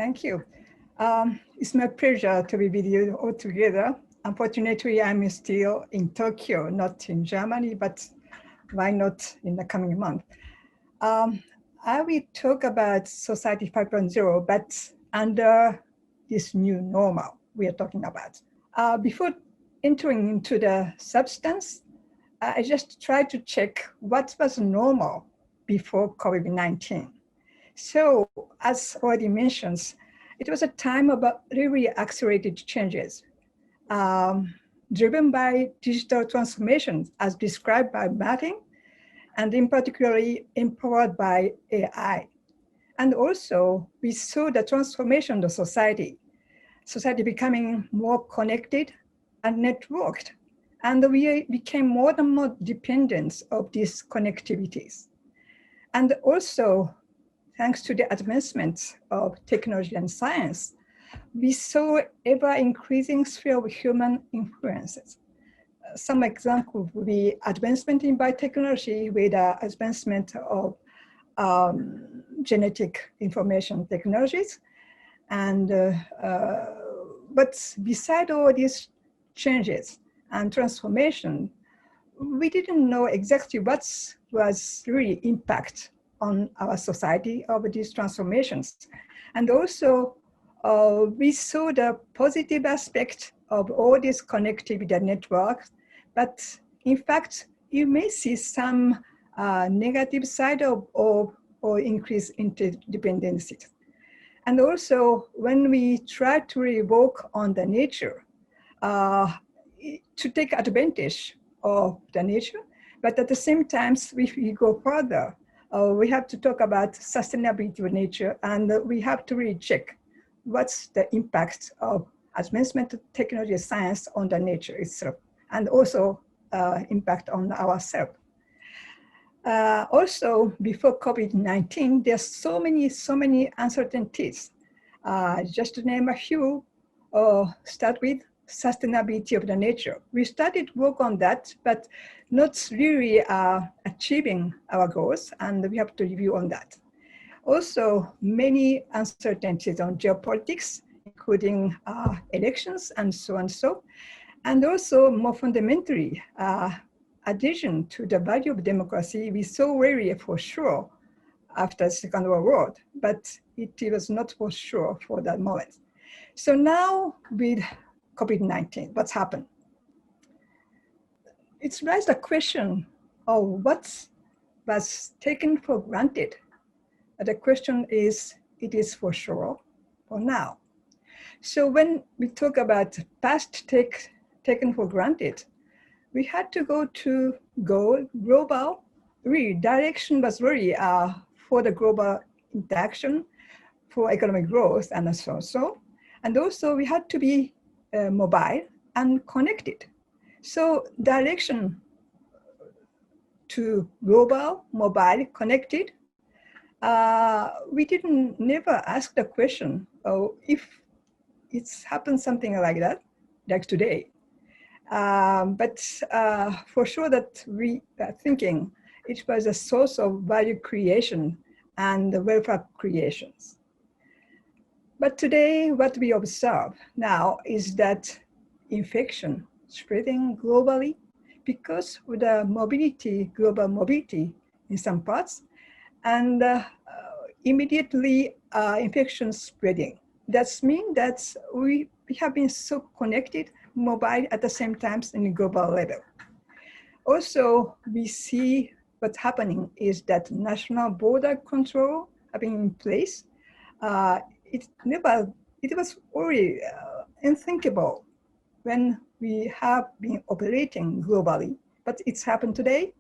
Thank you. It's my pleasure to be with you all together. Unfortunately, I'm still in Tokyo, not in Germany, but why not in the coming month? I will talk about Society 5.0, but under this new normal we are talking about. Before entering into the substance, I just tried to check what was normal before COVID-19. So, as already mentioned, it was a time of really accelerated changes, driven by digital transformations as described by Martin, and in particularly empowered by AI. And also, we saw the transformation of society becoming more connected and networked. And we became more and more dependent of these connectivities. And also, thanks to the advancements of technology and science, we saw ever-increasing sphere of human influences. Some examples would be advancement in biotechnology with the advancement of genetic information technologies. And, but beside all these changes and transformation, we didn't know exactly what was really impact on our society of these transformations. And also, we saw the positive aspect of all these connectivity networks, but in fact, you may see some negative side of or increased interdependencies. And also, when we try to really work on the nature, to take advantage of the nature, but at the same time, if we go further, we have to talk about sustainability of nature, and we have to really check what's the impact of advancement of technology and science on the nature itself, and also impact on ourselves. Also, before COVID-19, there's so many uncertainties. Just to name a few, start with sustainability of the nature. We started work on that, but not really achieving our goals, and we have to review on that. Also, many uncertainties on geopolitics, including elections and so and so. And also, more fundamentally, addition to the value of democracy, we saw really for sure after the Second World War, but it was not for sure for that moment. So now with COVID-19, what's happened? It's raised a question of what was taken for granted. The question is, it is for sure for now. So when we talk about past taken for granted, we had to go global. Really, direction was really for the global interaction, for economic growth, and so on. And also, we had to be mobile and connected. So direction to global, mobile, connected, we never ask the question, if it's happened something like that, like today. But for sure that we are thinking it was a source of value creation and welfare creations. But today, what we observe now is that infection spreading globally because of the mobility, global mobility in some parts, and immediately infection spreading. That means that we have been so connected, mobile at the same time in the global level. Also, we see what's happening is that national border control have been in place. It was already unthinkable when we have been operating globally, but it's happened today.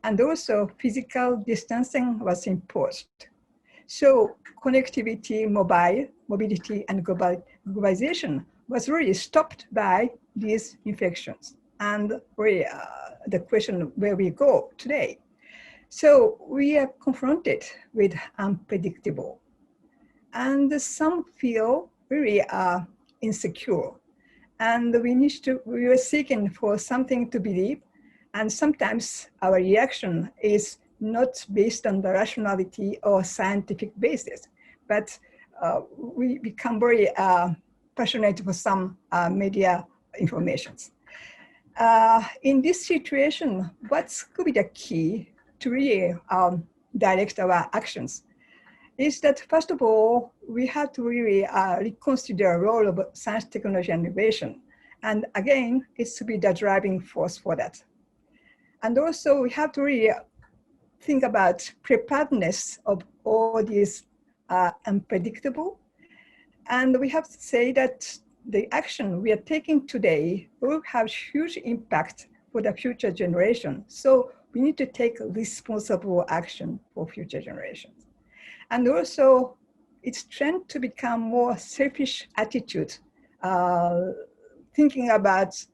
And also physical distancing was imposed. So connectivity, mobility, and globalization was really stopped by these infections. And the question where we go today. So we are confronted with unpredictable. And some feel really insecure. And we were seeking for something to believe. And sometimes our reaction is not based on the rationality or scientific basis, but we become very passionate for some media informations. In this situation, what could be the key to really direct our actions is that, first of all, we have to really reconsider the role of science, technology, and innovation. And again, it's to be the driving force for that. And also, we have to really think about preparedness of all these unpredictable. And we have to say that the action we are taking today will have huge impact for the future generation. So we need to take responsible action for future generations. And also, it's trend to become more selfish attitude, thinking about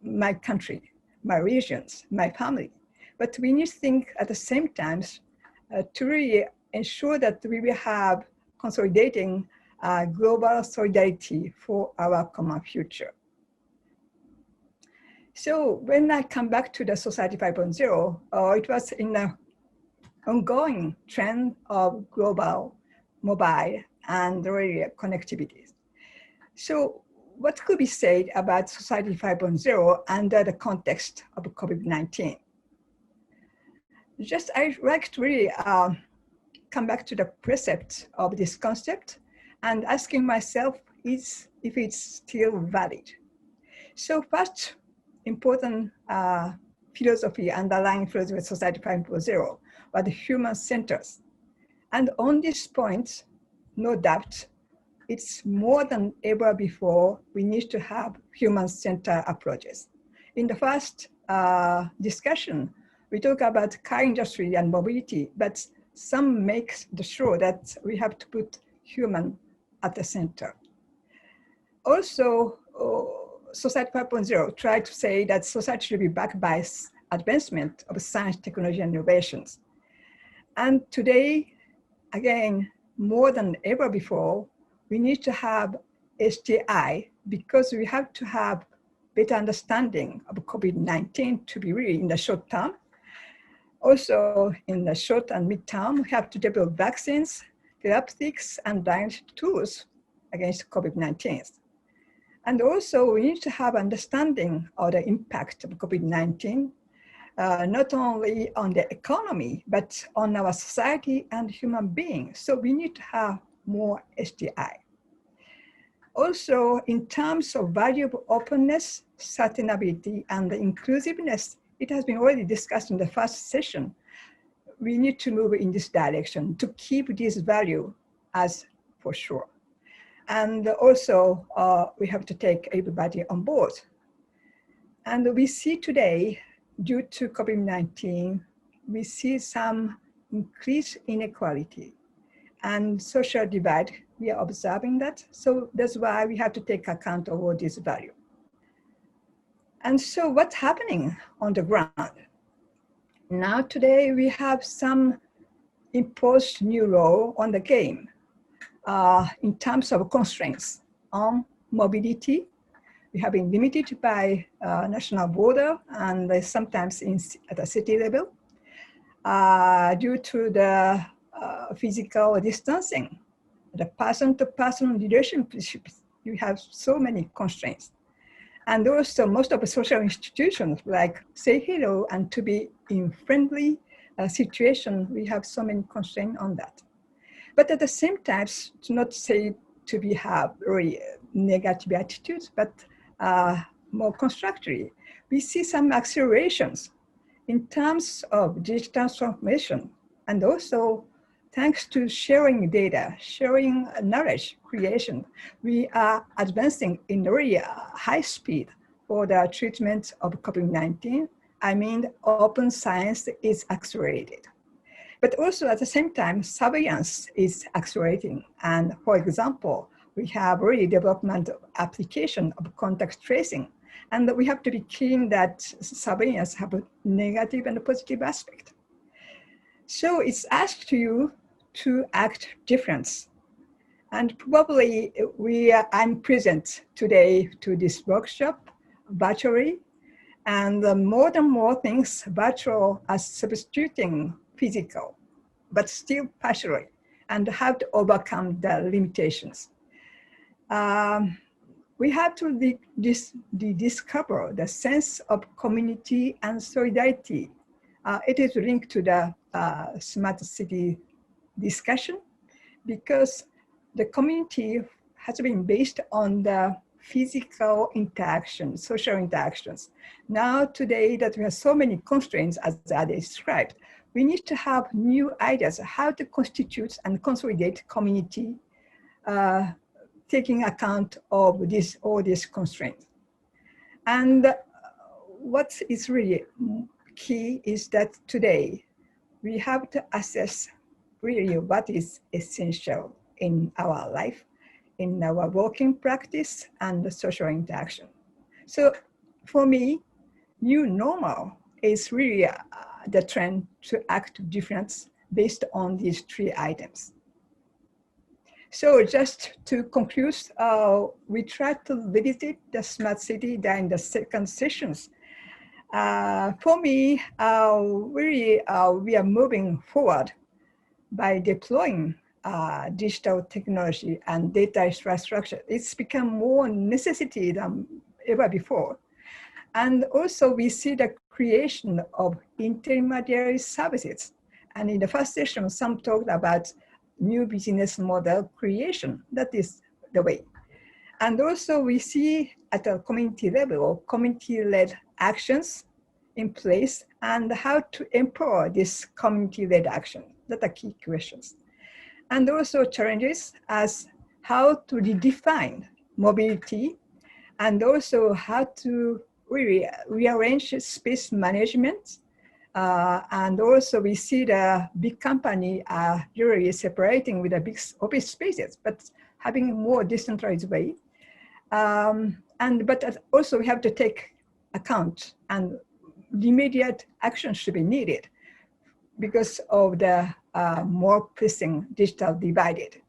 my country, my regions, my family. But we need to think at the same time to really ensure that we will have consolidating global solidarity for our common future. So when I come back to the Society 5.0, it was in the ongoing trend of global mobile and really connectivity. So what could be said about Society 5.0 under the context of COVID-19? Just I'd like to really come back to the precept of this concept and asking myself if it's still valid. So first important philosophy, underlying philosophy of Society 5.0 was the human centers. And on this point, no doubt, it's more than ever before we need to have human-centered approaches. In the first discussion, we talk about car industry and mobility, but some make sure that we have to put human at the center. Also, Society 5.0 tried to say that society should be backed by advancement of science, technology, and innovations. And today, again, more than ever before, we need to have STI because we have to have better understanding of COVID-19 to be really in the short term. Also, in the short and mid-term, we have to develop vaccines, therapeutics, and diagnostic tools against COVID-19. And also, we need to have understanding of the impact of COVID-19, not only on the economy, but on our society and human beings. So we need to have more STI. Also, in terms of value of openness, sustainability, and inclusiveness, it has been already discussed in the first session. We need to move in this direction to keep this value as for sure. And also, we have to take everybody on board. And we see today, due to COVID-19, we see some increased inequality and social divide. We are observing that. So that's why we have to take account of all this value. And so what's happening on the ground? Now today we have some imposed new law on the game in terms of constraints on mobility. We have been limited by national border and sometimes at a city level due to the physical distancing. The person-to-person relationships, you have so many constraints. And also most of the social institutions like say hello and to be in friendly situation, we have so many constraints on that. But at the same time, to not say to be have very negative attitudes, but more constructively, we see some accelerations in terms of digital transformation. And also, thanks to sharing data, sharing knowledge creation, we are advancing in very high speed for the treatment of COVID-19. I mean, open science is accelerated. But also at the same time, surveillance is accelerating. And for example, we have really development of application of contact tracing. And we have to be keen that surveillance have a negative and a positive aspect. So it's asked you to act different. And probably I'm present today to this workshop virtually. And more and more things virtual are substituting physical, but still partially. and how to overcome the limitations. We have to rediscover the sense of community and solidarity. It is linked to the smart city discussion, because the community has been based on the physical interaction, social interactions. Now, today that we have so many constraints as I described, we need to have new ideas how to constitute and consolidate community, taking account of all these constraints. And what is really key is that today we have to assess really what is essential in our life, in our working practice and the social interaction. So for me, new normal is really the trend to act different based on these three items. So just to conclude, we try to revisit the smart city during the second sessions. For me, really, we are moving forward by deploying digital technology and data infrastructure. It's become more necessity than ever before. And also we see the creation of intermediary services. And in the first session, some talked about new business model creation. That is the way. And also we see at a community level, community-led actions in place and how to empower this community-led action. That are key questions. And also challenges as how to redefine mobility and also how to really rearrange space management. And also we see the big company are really separating with the big office spaces, but having a more decentralized way. But also we have to take account and immediate action should be needed because of the more pressing digital divided.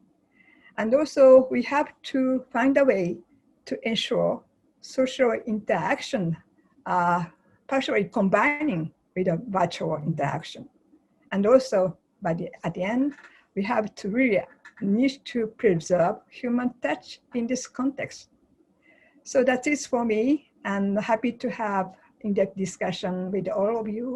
And also we have to find a way to ensure social interaction, partially combining with a virtual interaction. And also at the end, we have to really need to preserve human touch in this context. So that is for me, and happy to have in-depth discussion with all of you